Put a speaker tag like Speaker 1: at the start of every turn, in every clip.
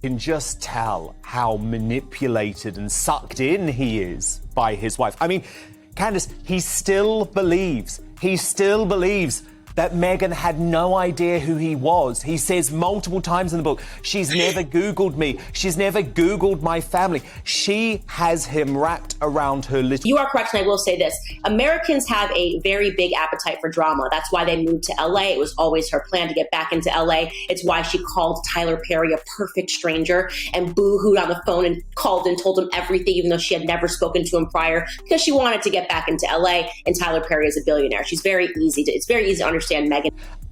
Speaker 1: Can just tell how manipulated and sucked in he is by his wife. I mean, Candace, he still believes that Meghan had no idea who he was. He says multiple times in the book, she's never Googled me. She's never Googled my family. She has him wrapped around her little...
Speaker 2: You are correct, and I will say this. Americans have a very big appetite for drama. That's why they moved to LA. It was always her plan to get back into LA. It's why she called Tyler Perry a perfect stranger and boo-hooed on the phone and called and told him everything, even though she had never spoken to him prior, because she wanted to get back into LA, and Tyler Perry is a billionaire. It's very easy to understand Meghan.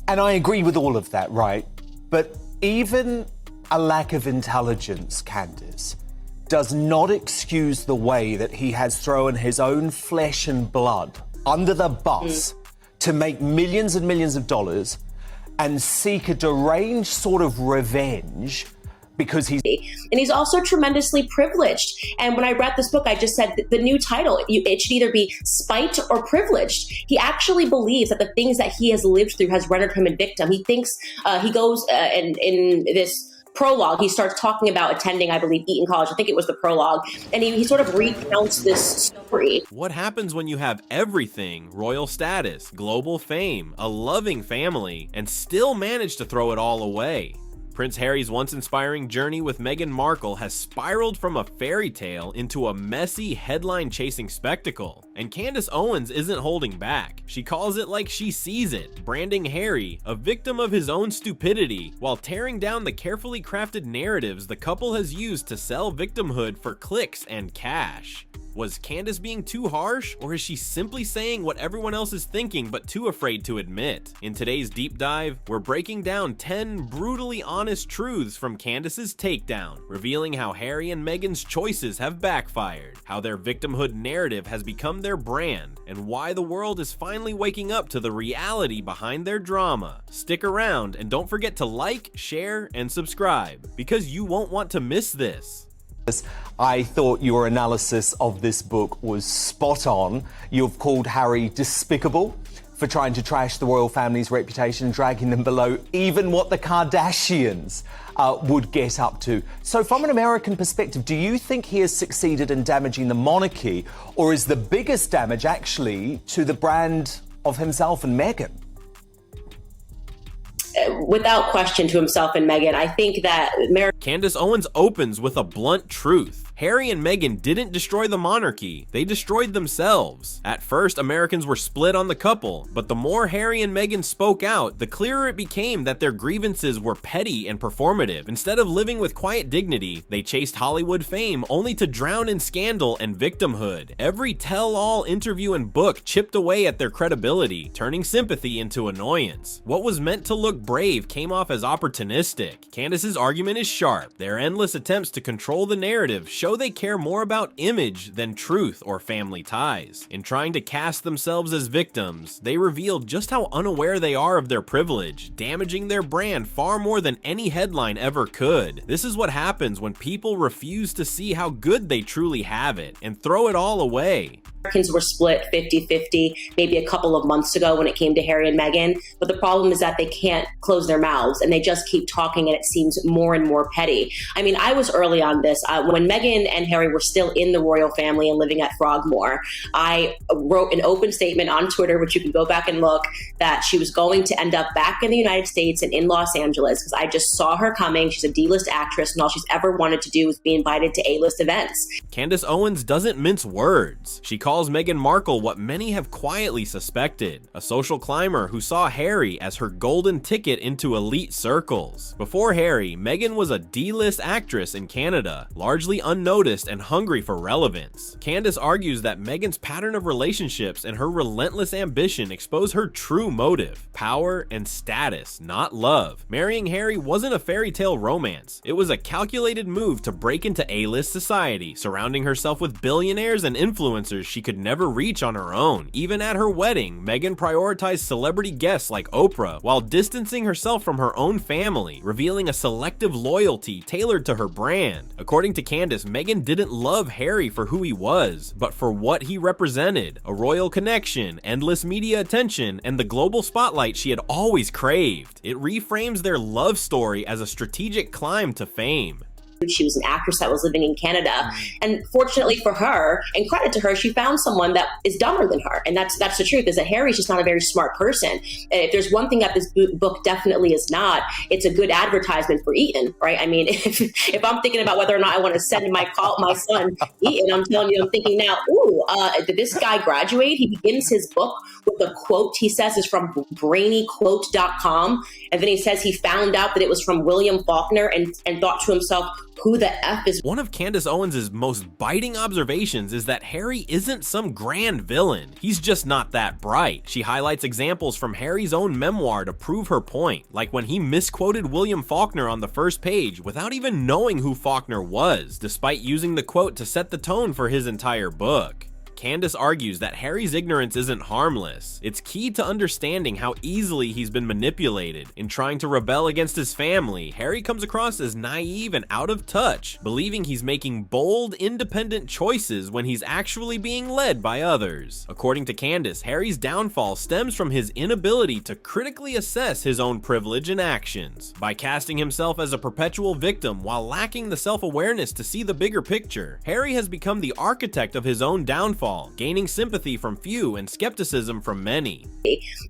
Speaker 1: And I agree with all of that, right? But even a lack of intelligence, Candace, does not excuse the way that he has thrown his own flesh and blood under the bus to make millions and millions of dollars and seek a deranged sort of revenge because he's...
Speaker 2: And he's also tremendously privileged. And when I read this book, I just said the new title, it should either be Spite or Privileged. He actually believes that the things that he has lived through has rendered him a victim. He thinks he goes in this prologue, he starts talking about attending, I believe, Eton College. I think it was the prologue. And he sort of recounts this story.
Speaker 3: What happens when you have everything, royal status, global fame, a loving family, and still manage to throw it all away? Prince Harry's once inspiring journey with Meghan Markle has spiraled from a fairy tale into a messy, headline-chasing spectacle. And Candace Owens isn't holding back. She calls it like she sees it, branding Harry a victim of his own stupidity, while tearing down the carefully crafted narratives the couple has used to sell victimhood for clicks and cash. Was Candace being too harsh, or is she simply saying what everyone else is thinking but too afraid to admit? In today's deep dive, we're breaking down 10 brutally honest truths from Candace's takedown, revealing how Harry and Meghan's choices have backfired, how their victimhood narrative has become their brand, and why the world is finally waking up to the reality behind their drama. Stick around and don't forget to like, share, and subscribe, because you won't want to miss this.
Speaker 1: I thought your analysis of this book was spot on. You've called Harry despicable for trying to trash the royal family's reputation and dragging them below even what the Kardashians would get up to. So from an American perspective, do you think he has succeeded in damaging the monarchy, or is the biggest damage actually to the brand of himself and Meghan?
Speaker 2: Without question, to himself and Meghan. I think that
Speaker 3: Candace Owens opens with a blunt truth. Harry and Meghan didn't destroy the monarchy, they destroyed themselves. At first, Americans were split on the couple, but the more Harry and Meghan spoke out, the clearer it became that their grievances were petty and performative. Instead of living with quiet dignity, they chased Hollywood fame only to drown in scandal and victimhood. Every tell-all interview and book chipped away at their credibility, turning sympathy into annoyance. What was meant to look brave came off as opportunistic. Candace's argument is sharp. Their endless attempts to control the narrative show they care more about image than truth or family ties. In trying to cast themselves as victims, they revealed just how unaware they are of their privilege, damaging their brand far more than any headline ever could. This is what happens when people refuse to see how good they truly have it and throw it all away.
Speaker 2: Americans were split 50-50 maybe a couple of months ago when it came to Harry and Meghan, but the problem is that they can't close their mouths and they just keep talking, and it seems more and more petty. I mean, I was early on this. When Meghan and Harry were still in the royal family and living at Frogmore, I wrote an open statement on Twitter, which you can go back and look, that she was going to end up back in the United States and in Los Angeles, because I just saw her coming. She's a D-list actress, and all she's ever wanted to do was be invited to A-list events.
Speaker 3: Candace Owens doesn't mince words. She calls Meghan Markle what many have quietly suspected, a social climber who saw Harry as her golden ticket into elite circles. Before Harry, Meghan was a D-list actress in Canada, largely unnoticed and hungry for relevance. Candace argues that Meghan's pattern of relationships and her relentless ambition expose her true motive: power and status, not love. Marrying Harry wasn't a fairy tale romance. It was a calculated move to break into A-list society, surrounding herself with billionaires and influencers she could never reach on her own. Even at her wedding, Meghan prioritized celebrity guests like Oprah while distancing herself from her own family, revealing a selective loyalty tailored to her brand. According to Candace, Meghan didn't love Harry for who he was, but for what he represented: a royal connection, endless media attention, and the global spotlight she had always craved. It reframes their love story as a strategic climb to fame.
Speaker 2: She was an actress that was living in Canada. And fortunately for her, and credit to her, she found someone that is dumber than her. And that's the truth, is that Harry's just not a very smart person. And if there's one thing that this book definitely is not, it's a good advertisement for Eton, right? I mean, if I'm thinking about whether or not I want to send my son Eton, I'm telling you, I'm thinking now, did this guy graduate? He begins his book with a quote he says is from brainyquote.com. And then he says he found out that it was from William Faulkner and thought to himself, who the F is...
Speaker 3: One of Candace Owens' most biting observations is that Harry isn't some grand villain. He's just not that bright. She highlights examples from Harry's own memoir to prove her point, like when he misquoted William Faulkner on the first page without even knowing who Faulkner was, despite using the quote to set the tone for his entire book. Candace argues that Harry's ignorance isn't harmless. It's key to understanding how easily he's been manipulated. In trying to rebel against his family, Harry comes across as naive and out of touch, believing he's making bold, independent choices when he's actually being led by others. According to Candace, Harry's downfall stems from his inability to critically assess his own privilege and actions. By casting himself as a perpetual victim while lacking the self-awareness to see the bigger picture, Harry has become the architect of his own downfall, gaining sympathy from few and skepticism from many.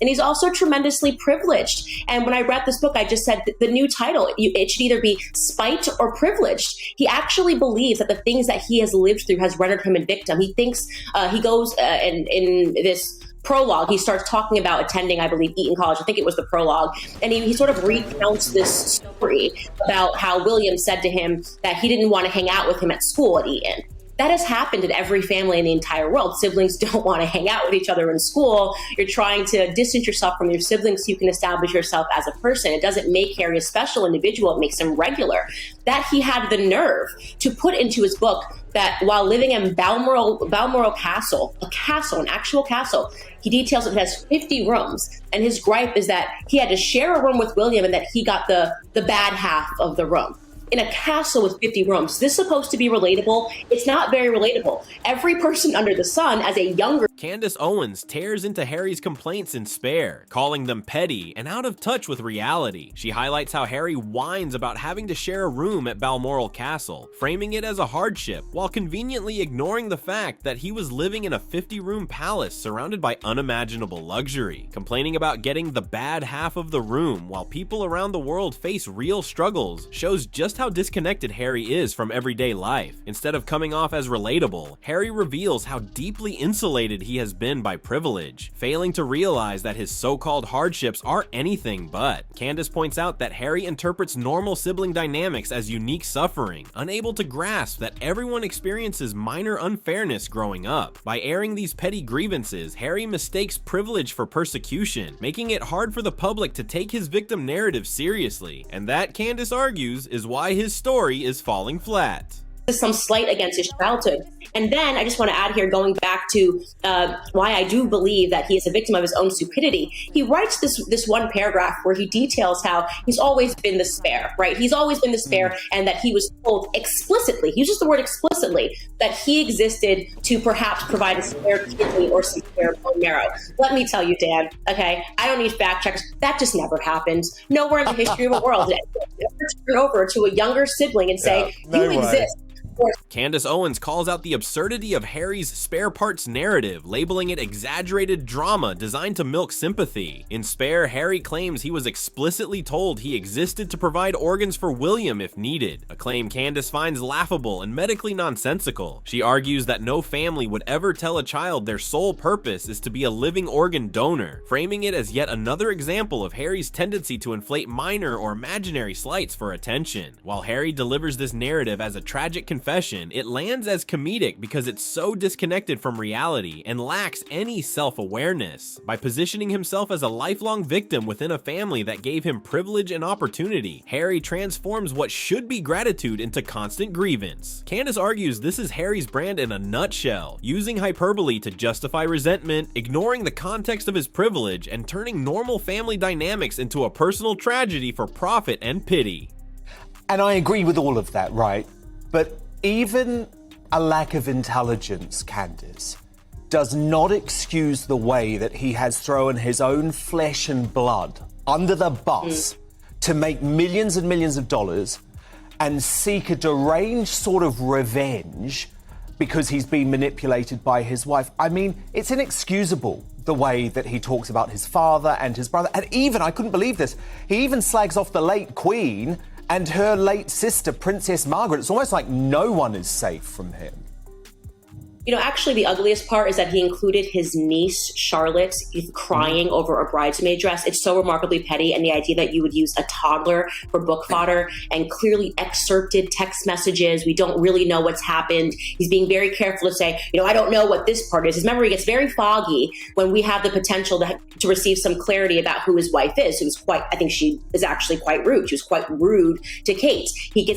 Speaker 2: And he's also tremendously privileged. And when I read this book, I just said the new title, it should either be Spite or Privileged. He actually believes that the things that he has lived through has rendered him a victim. He thinks he goes in this prologue, he starts talking about attending, I believe, Eton College. I think it was the prologue. And he sort of recounts this story about how William said to him that he didn't want to hang out with him at school at Eton. That has happened in every family in the entire world. Siblings don't want to hang out with each other in school. You're trying to distance yourself from your siblings so you can establish yourself as a person. It doesn't make Harry a special individual. It makes him regular. That he had the nerve to put into his book that while living in Balmoral Castle, an actual castle, he details it has 50 rooms. And his gripe is that he had to share a room with William and that he got the bad half of the room. In a castle with 50 rooms. Is this supposed to be relatable? It's not very relatable. Every person under the sun as a younger...
Speaker 3: Candace Owens tears into Harry's complaints in Spare, calling them petty and out of touch with reality. She highlights how Harry whines about having to share a room at Balmoral Castle, framing it as a hardship, while conveniently ignoring the fact that he was living in a 50-room palace surrounded by unimaginable luxury. Complaining about getting the bad half of the room while people around the world face real struggles shows just how disconnected Harry is from everyday life. Instead of coming off as relatable, Harry reveals how deeply insulated he has been by privilege, failing to realize that his so-called hardships are anything but. Candace points out that Harry interprets normal sibling dynamics as unique suffering, unable to grasp that everyone experiences minor unfairness growing up. By airing these petty grievances, Harry mistakes privilege for persecution, making it hard for the public to take his victim narrative seriously. And that, Candace argues, is why his story is falling flat.
Speaker 2: Some slight against his childhood. And then I just want to add here, going back to why I do believe that he is a victim of his own stupidity. He writes this one paragraph where he details how he's always been the spare, right? He's always been the spare, and that he was told explicitly, he uses the word explicitly, that he existed to perhaps provide a spare kidney or some spare bone marrow. Let me tell you, Dan, okay, I don't need fact checkers. That just never happens. Nowhere in the history of the world did I ever turn over to a younger sibling and say, you exist.
Speaker 3: Candace Owens calls out the absurdity of Harry's spare parts narrative, labeling it exaggerated drama designed to milk sympathy. In Spare, Harry claims he was explicitly told he existed to provide organs for William if needed, a claim Candace finds laughable and medically nonsensical. She argues that no family would ever tell a child their sole purpose is to be a living organ donor, framing it as yet another example of Harry's tendency to inflate minor or imaginary slights for attention. While Harry delivers this narrative as a tragic confession, it lands as comedic because it's so disconnected from reality and lacks any self-awareness. By positioning himself as a lifelong victim within a family that gave him privilege and opportunity, Harry transforms what should be gratitude into constant grievance. Candace argues this is Harry's brand in a nutshell, using hyperbole to justify resentment, ignoring the context of his privilege, and turning normal family dynamics into a personal tragedy for profit and pity.
Speaker 1: And I agree with all of that, right? But even a lack of intelligence, Candace, does not excuse the way that he has thrown his own flesh and blood under the bus to make millions and millions of dollars and seek a deranged sort of revenge because he's been manipulated by his wife. I mean, it's inexcusable the way that he talks about his father and his brother. And even, I couldn't believe this, he even slags off the late Queen and her late sister, Princess Margaret. It's almost like no one is safe from him.
Speaker 2: You know, actually, the ugliest part is that he included his niece, Charlotte, crying over a bridesmaid dress. It's so remarkably petty. And the idea that you would use a toddler for book fodder and clearly excerpted text messages. We don't really know what's happened. He's being very careful to say, you know, I don't know what this part is. His memory gets very foggy when we have the potential to receive some clarity about who his wife is. Who's quite, I think she is actually quite rude. She was quite rude to Kate.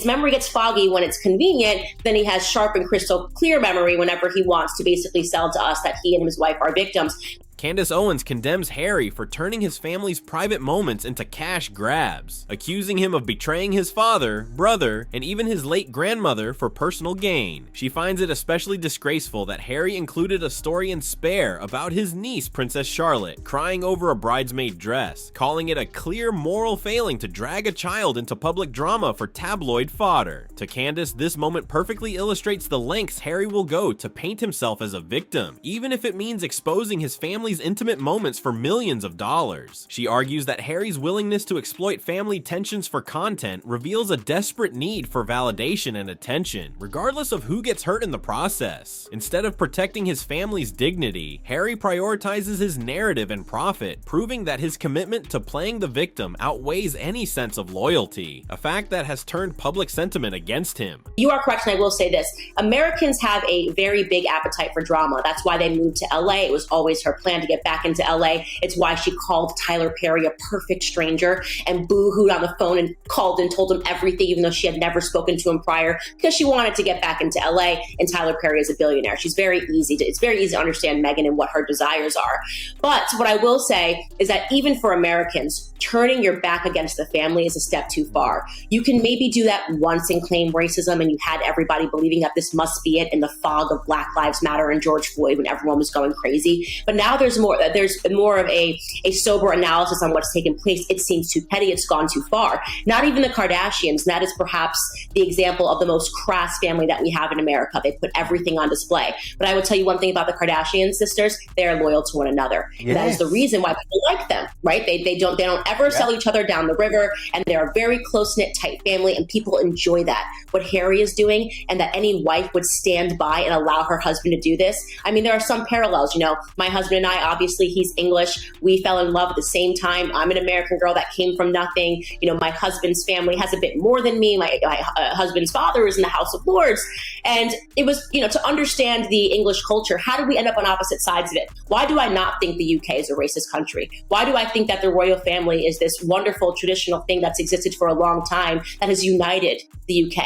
Speaker 2: Memory gets foggy when it's convenient. Then he has sharp and crystal clear memory whenever he wants to basically sell to us that he and his wife are victims.
Speaker 3: Candace Owens condemns Harry for turning his family's private moments into cash grabs, accusing him of betraying his father, brother, and even his late grandmother for personal gain. She finds it especially disgraceful that Harry included a story in Spare about his niece, Princess Charlotte, crying over a bridesmaid dress, calling it a clear moral failing to drag a child into public drama for tabloid fodder. To Candace, this moment perfectly illustrates the lengths Harry will go to paint himself as a victim, even if it means exposing his family's intimate moments for millions of dollars. She argues that Harry's willingness to exploit family tensions for content reveals a desperate need for validation and attention, regardless of who gets hurt in the process. Instead of protecting his family's dignity, Harry prioritizes his narrative and profit, proving that his commitment to playing the victim outweighs any sense of loyalty, a fact that has turned public sentiment against him.
Speaker 2: You are correct, and I will say this. Americans have a very big appetite for drama. That's why they moved to LA. It was always her plan to get back into LA. It's why she called Tyler Perry a perfect stranger and boo-hooed on the phone and called and told him everything, even though she had never spoken to him prior, because she wanted to get back into LA, and Tyler Perry is a billionaire. It's very easy to understand Meghan and what her desires are. But what I will say is that even for Americans, turning your back against the family is a step too far. You can maybe do that once and claim racism, and you had everybody believing that this must be it in the fog of Black Lives Matter and George Floyd when everyone was going crazy. But now there's more of a sober analysis on what's taken place. It seems too petty. It's gone too far. Not even the Kardashians. That is perhaps the example of the most crass family that we have in America. They put everything on display. But I would tell you one thing about the Kardashian sisters. They are loyal to one another.
Speaker 1: Yes.
Speaker 2: That is the reason why people like them, right? They don't ever sell each other down the river, and they're a very close-knit, tight family, and people enjoy that. What Harry is doing, and that any wife would stand by and allow her husband to do this. I mean, there are some parallels. You know, my husband and I, obviously he's English. We fell in love at the same time. I'm an American girl that came from nothing. You know, my husband's family has a bit more than me. My husband's father is in the House of Lords. And it was, you know, to understand the English culture, how did we end up on opposite sides of it? Why do I not think the UK is a racist country? Why do I think that the royal family is this wonderful traditional thing that's existed for a long time that has united the UK?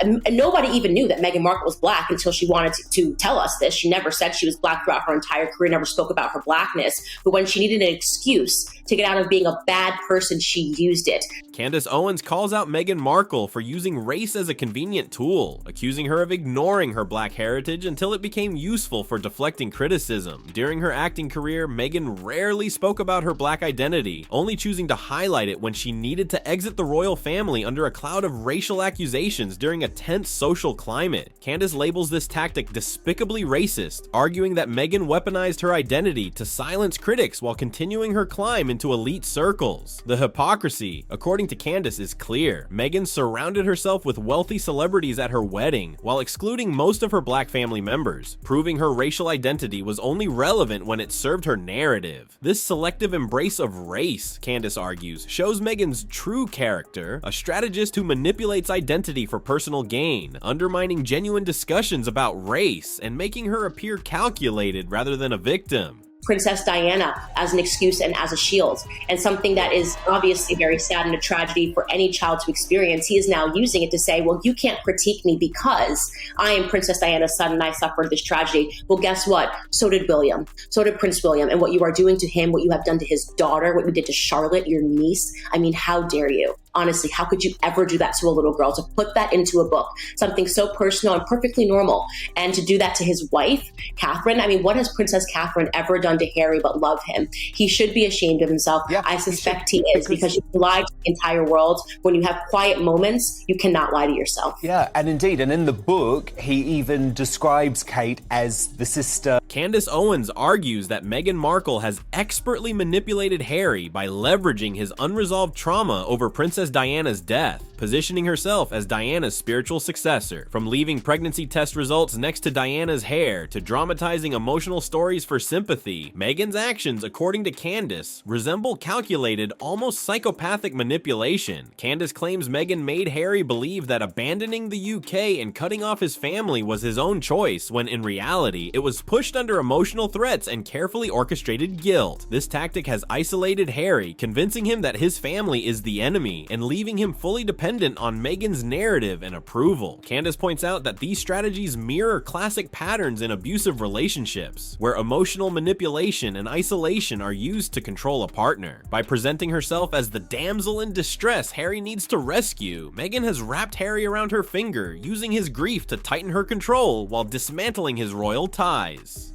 Speaker 2: And nobody even knew that Meghan Markle was Black until she wanted to tell us this. She never said she was Black throughout her entire career, never spoke about her Blackness. But when she needed an excuse to get out of being a bad person, she used it.
Speaker 3: Candace Owens calls out Meghan Markle for using race as a convenient tool, accusing her of ignoring her Black heritage until it became useful for deflecting criticism. During her acting career, Meghan rarely spoke about her Black identity, only choosing to highlight it when she needed to exit the royal family under a cloud of racial accusations during a tense social climate. Candace labels this tactic despicably racist, arguing that Meghan weaponized her identity to silence critics while continuing her climb into elite circles. The hypocrisy, according to Candace, is clear. Meghan surrounded herself with wealthy celebrities at her wedding, while excluding most of her Black family members, proving her racial identity was only relevant when it served her narrative. This selective embrace of race, Candace argues, shows Meghan's true character, a strategist who manipulates identity for personal gain, undermining genuine discussions about race and making her appear calculated rather than a victim.
Speaker 2: Princess Diana as an excuse and as a shield, and something that is obviously very sad and a tragedy for any child to experience. He is now using it to say, well, you can't critique me because I am Princess Diana's son and I suffered this tragedy. Well, guess what? So did William. So did Prince William. And what you are doing to him, what you have done to his daughter, what you did to Charlotte, your niece, I mean, how dare you? Honestly, how could you ever do that to a little girl? To put that into a book, something so personal and perfectly normal, and to do that to his wife, Catherine. I mean, what has Princess Catherine ever done to Harry but love him? He should be ashamed of himself.
Speaker 1: Yeah,
Speaker 2: I suspect he is, because you lie to the entire world. When you have quiet moments, you cannot lie to yourself.
Speaker 1: Yeah, and indeed, and in the book, he even describes Kate as the sister.
Speaker 3: Candace Owens argues that Meghan Markle has expertly manipulated Harry by leveraging his unresolved trauma over Princess Diana's death, positioning herself as Diana's spiritual successor. From leaving pregnancy test results next to Diana's hair to dramatizing emotional stories for sympathy, Meghan's actions, according to Candace, resemble calculated, almost psychopathic manipulation. Candace claims Meghan made Harry believe that abandoning the UK and cutting off his family was his own choice, when in reality, it was pushed under emotional threats and carefully orchestrated guilt. This tactic has isolated Harry, convincing him that his family is the enemy and leaving him fully dependent on Meghan's narrative and approval. Candace points out that these strategies mirror classic patterns in abusive relationships, where emotional manipulation and isolation are used to control a partner. By presenting herself as the damsel in distress Harry needs to rescue, Meghan has wrapped Harry around her finger, using his grief to tighten her control while dismantling his royal ties.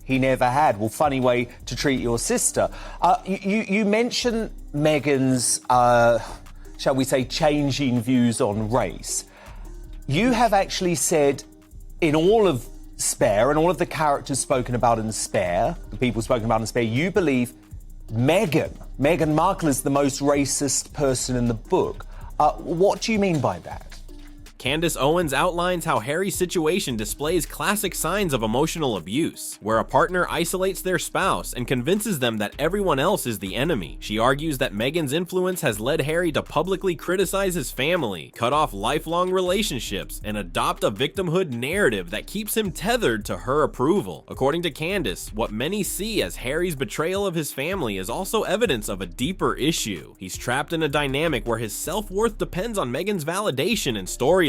Speaker 1: He never had. Well, funny way to treat your sister. You mentioned Meghan's, shall we say, changing views on race. You have actually said in all of Spare and all of the characters spoken about in Spare, the people spoken about in Spare, you believe Meghan Markle is the most racist person in the book. What do you mean by that?
Speaker 3: Candace Owens outlines how Harry's situation displays classic signs of emotional abuse, where a partner isolates their spouse and convinces them that everyone else is the enemy. She argues that Meghan's influence has led Harry to publicly criticize his family, cut off lifelong relationships, and adopt a victimhood narrative that keeps him tethered to her approval. According to Candace, what many see as Harry's betrayal of his family is also evidence of a deeper issue. He's trapped in a dynamic where his self-worth depends on Meghan's validation and storyline.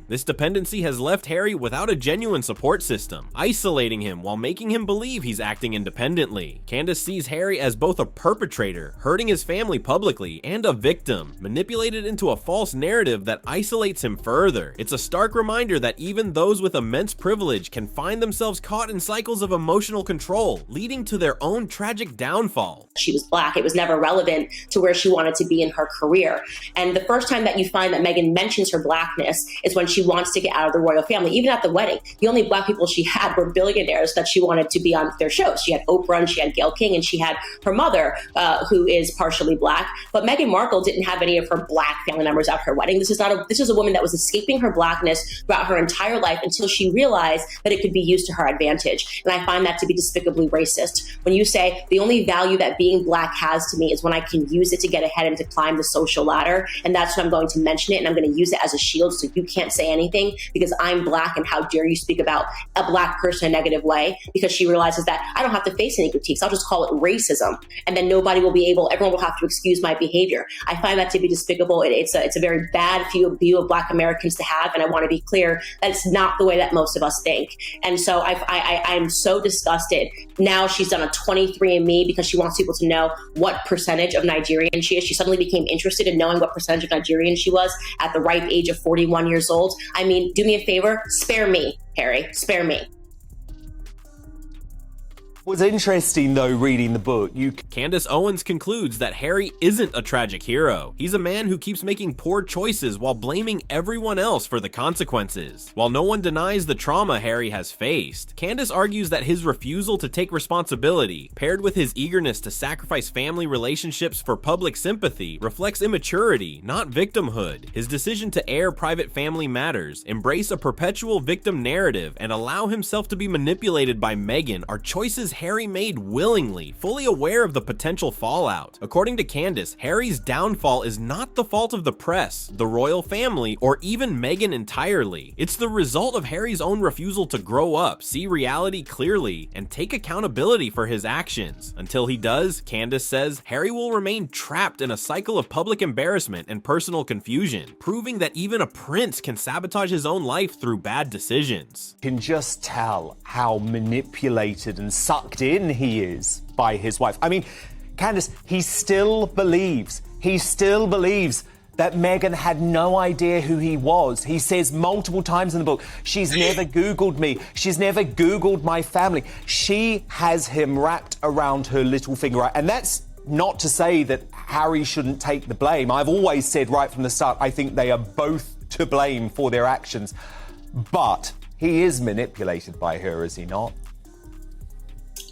Speaker 3: This dependency has left Harry without a genuine support system, isolating him while making him believe he's acting independently. Candace sees Harry as both a perpetrator, hurting his family publicly, and a victim, manipulated into a false narrative that isolates him further. It's a stark reminder that even those with immense privilege can find themselves caught in cycles of emotional control, leading to their own tragic downfall.
Speaker 2: She was Black. It was never relevant to where she wanted to be in her career. And the first time that you find that Meghan mentions her Blackness is when she wants to get out of the royal family. Even at the wedding, the only Black people she had were billionaires that she wanted to be on their shows. She had Oprah and she had Gayle King and she had her mother, who is partially Black. But Meghan Markle didn't have any of her Black family members at her wedding. This is a woman that was escaping her Blackness throughout her entire life until she realized that it could be used to her advantage. And I find that to be despicably racist. When you say the only value that being Black has to me is when I can use it to get ahead and to climb the social ladder, and that's when I'm going to mention it and I'm going to use it as a shield so you can't say anything because I'm Black, and how dare you speak about a Black person in a negative way, because she realizes that I don't have to face any critiques. I'll just call it racism, and then everyone will have to excuse my behavior. I find that to be despicable. It's a very bad view of Black Americans to have, and I want to be clear that it's not the way that most of us think. And so I'm so disgusted. Now she's done a 23andMe because she wants people to know what percentage of Nigerian she is. She suddenly became interested in knowing what percentage of Nigerian she was at the ripe age of 41 years old. I mean, do me a favor, spare me, Harry, spare me.
Speaker 1: What's interesting, though, reading the book,
Speaker 3: Candace Owens concludes that Harry isn't a tragic hero. He's a man who keeps making poor choices while blaming everyone else for the consequences. While no one denies the trauma Harry has faced, Candace argues that his refusal to take responsibility, paired with his eagerness to sacrifice family relationships for public sympathy, reflects immaturity, not victimhood. His decision to air private family matters, embrace a perpetual victim narrative, and allow himself to be manipulated by Meghan are choices Harry made willingly, fully aware of the potential fallout. According to Candace, Harry's downfall is not the fault of the press, the royal family, or even Meghan entirely. It's the result of Harry's own refusal to grow up, see reality clearly, and take accountability for his actions. Until he does, Candace says, Harry will remain trapped in a cycle of public embarrassment and personal confusion, proving that even a prince can sabotage his own life through bad decisions.
Speaker 1: can just tell how manipulated and sucked in he is by his wife. I mean, Candace, he still believes that Meghan had no idea who he was. He says multiple times in the book, she's never Googled me. She's never Googled my family. She has him wrapped around her little finger. And that's not to say that Harry shouldn't take the blame. I've always said right from the start, I think they are both to blame for their actions. But he is manipulated by her, is he not?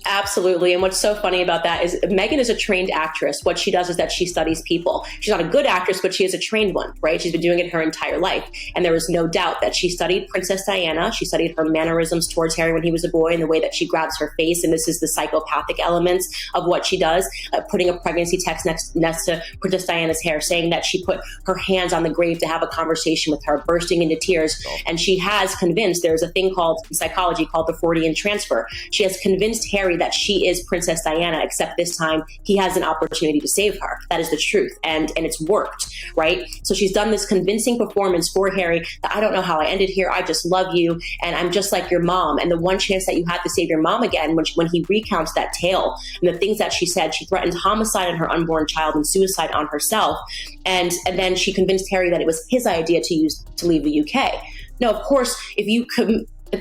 Speaker 2: Absolutely. And what's so funny about that is Meghan is a trained actress. What she does is that she studies people. She's not a good actress, but she is a trained one, right? She's been doing it her entire life. And there is no doubt that she studied Princess Diana. She studied her mannerisms towards Harry when he was a boy and the way that she grabs her face. And this is the psychopathic elements of what she does, putting a pregnancy text next to Princess Diana's hair, saying that she put her hands on the grave to have a conversation with her, bursting into tears. And she has convinced, there's a thing called in psychology called the Freudian transfer. She has convinced Harry that she is Princess Diana, except this time he has an opportunity to save her. That is the truth. And it's worked, right? So she's done this convincing performance for Harry that I don't know how I ended here. I just love you. And I'm just like your mom. And the one chance that you had to save your mom again, when he recounts that tale and the things that she said, she threatened homicide on her unborn child and suicide on herself. And then she convinced Harry that it was his idea to leave the UK. Now, of course, if you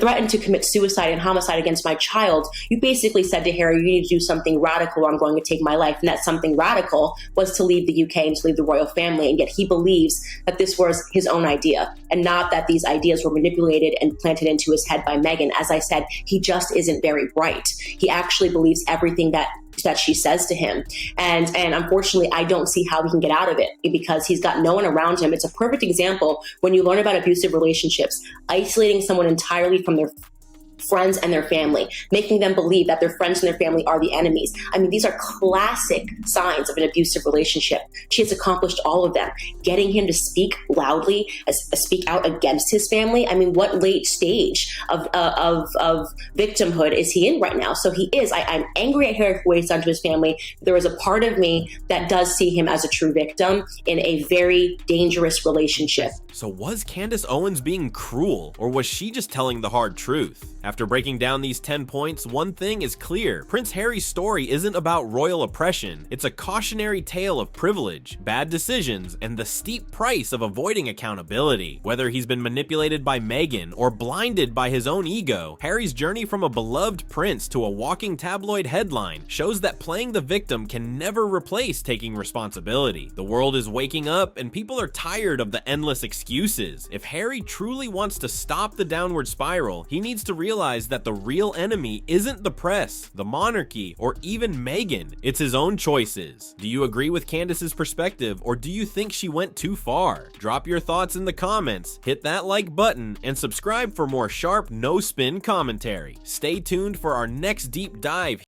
Speaker 2: threatened to commit suicide and homicide against my child, you basically said to Harry, you need to do something radical or I'm going to take my life. And that something radical was to leave the UK and to leave the royal family. And yet he believes that this was his own idea and not that these ideas were manipulated and planted into his head by Meghan. As I said, he just isn't very bright. He actually believes everything that she says to him. And unfortunately, I don't see how he can get out of it because he's got no one around him. It's a perfect example when you learn about abusive relationships, isolating someone entirely from their friends and their family, making them believe that their friends and their family are the enemies. I mean, these are classic signs of an abusive relationship. She has accomplished all of them. Getting him to speak loudly, speak out against his family. I mean, what late stage of victimhood is he in right now? So he is. I'm angry at Harry for what he's done to his family. There is a part of me that does see him as a true victim in a very dangerous relationship.
Speaker 3: So was Candace Owens being cruel, or was she just telling the hard truth? After breaking down these 10 points, one thing is clear. Prince Harry's story isn't about royal oppression. It's a cautionary tale of privilege, bad decisions, and the steep price of avoiding accountability. Whether he's been manipulated by Meghan or blinded by his own ego, Harry's journey from a beloved prince to a walking tabloid headline shows that playing the victim can never replace taking responsibility. The world is waking up and people are tired of the endless excuses. If Harry truly wants to stop the downward spiral, he needs to realize that the real enemy isn't the press, the monarchy, or even Meghan. It's his own choices. Do you agree with Candace's perspective, or do you think she went too far? Drop your thoughts in the comments, hit that like button, and subscribe for more sharp, no-spin commentary. Stay tuned for our next deep dive